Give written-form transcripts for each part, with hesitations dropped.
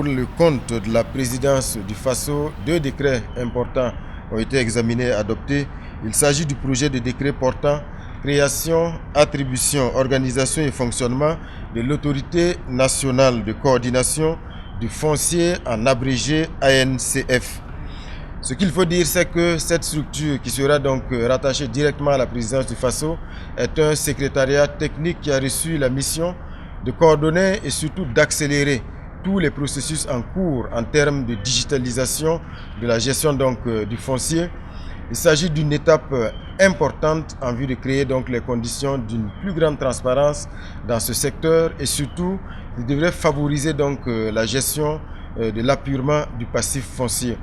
le compte de la présidence du FASO, 2 décrets importants ont été examinés et adoptés. Il s'agit du projet de décret portant création, attribution, organisation et fonctionnement de l'autorité nationale de coordination du foncier, en abrégé ANCF. Ce qu'il faut dire, c'est que cette structure, qui sera donc rattachée directement à la présidence du FASO, est un secrétariat technique qui a reçu la mission de coordonner et surtout d'accélérer tous les processus en cours en termes de digitalisation de la gestion donc du foncier. Il s'agit d'une étape importante en vue de créer donc les conditions d'une plus grande transparence dans ce secteur et surtout il devrait favoriser donc la gestion de l'appurement du passif foncier.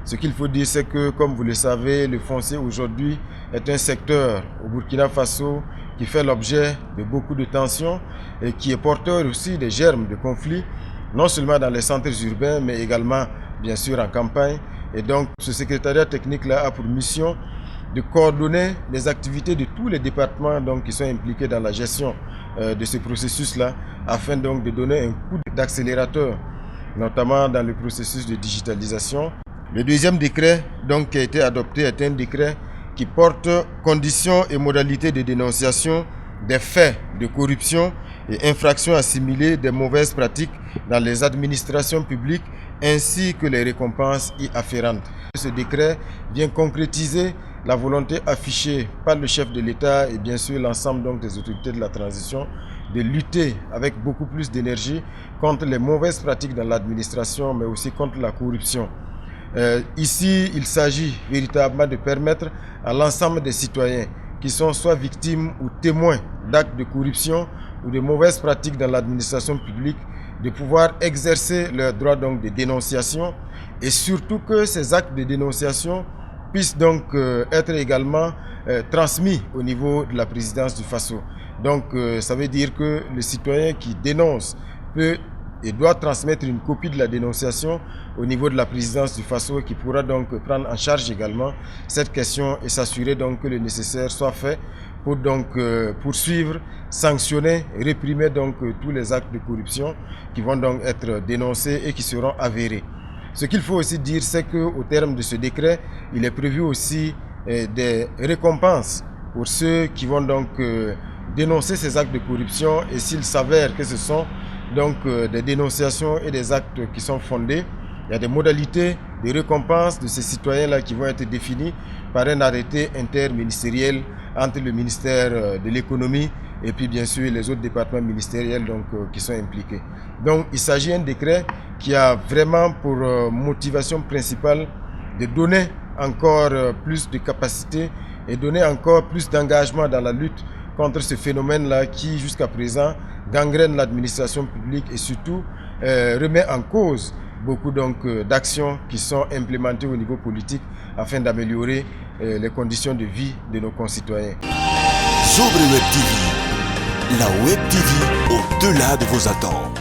Ce qu'il faut dire, c'est que, comme vous le savez, le foncier aujourd'hui est un secteur au Burkina Faso qui fait l'objet de beaucoup de tensions et qui est porteur aussi des germes de conflits, non seulement dans les centres urbains, mais également, bien sûr, en campagne. Et donc, ce secrétariat technique-là a pour mission de coordonner les activités de tous les départements donc, qui sont impliqués dans la gestion de ce processus-là, afin donc de donner un coup d'accélérateur, notamment dans le processus de digitalisation. Le deuxième décret donc, qui a été adopté est un décret qui porte conditions et modalités de dénonciation des faits de corruption et infractions assimilées des mauvaises pratiques dans les administrations publiques ainsi que les récompenses y afférentes. Ce décret vient concrétiser la volonté affichée par le chef de l'État et bien sûr l'ensemble donc des autorités de la transition de lutter avec beaucoup plus d'énergie contre les mauvaises pratiques dans l'administration mais aussi contre la corruption. Ici, il s'agit véritablement de permettre à l'ensemble des citoyens qui sont soit victimes ou témoins d'actes de corruption ou de mauvaises pratiques dans l'administration publique de pouvoir exercer leur droit donc de dénonciation et surtout que ces actes de dénonciation puissent donc être également transmis au niveau de la présidence du FASO. Donc ça veut dire que le citoyen qui dénonce peut et doit transmettre une copie de la dénonciation au niveau de la présidence du FASO qui pourra donc prendre en charge également cette question et s'assurer donc que le nécessaire soit fait pour donc poursuivre, sanctionner, réprimer donc tous les actes de corruption qui vont donc être dénoncés et qui seront avérés. Ce qu'il faut aussi dire, c'est qu'au terme de ce décret, il est prévu aussi des récompenses pour ceux qui vont donc dénoncer ces actes de corruption et s'il s'avère que ce sont donc des dénonciations et des actes qui sont fondés, il y a des modalités de récompense de ces citoyens-là qui vont être définies par un arrêté interministériel entre le ministère de l'économie et puis bien sûr les autres départements ministériels donc, qui sont impliqués. Donc il s'agit d'un décret qui a vraiment pour motivation principale de donner encore plus de capacité et donner encore plus d'engagement dans la lutte contre ce phénomène-là qui jusqu'à présent gangrène l'administration publique et surtout remet en cause beaucoup d'actions qui sont implémentées au niveau politique afin d'améliorer les conditions de vie de nos concitoyens. Sobre Web TV, la Web TV au-delà de vos attentes.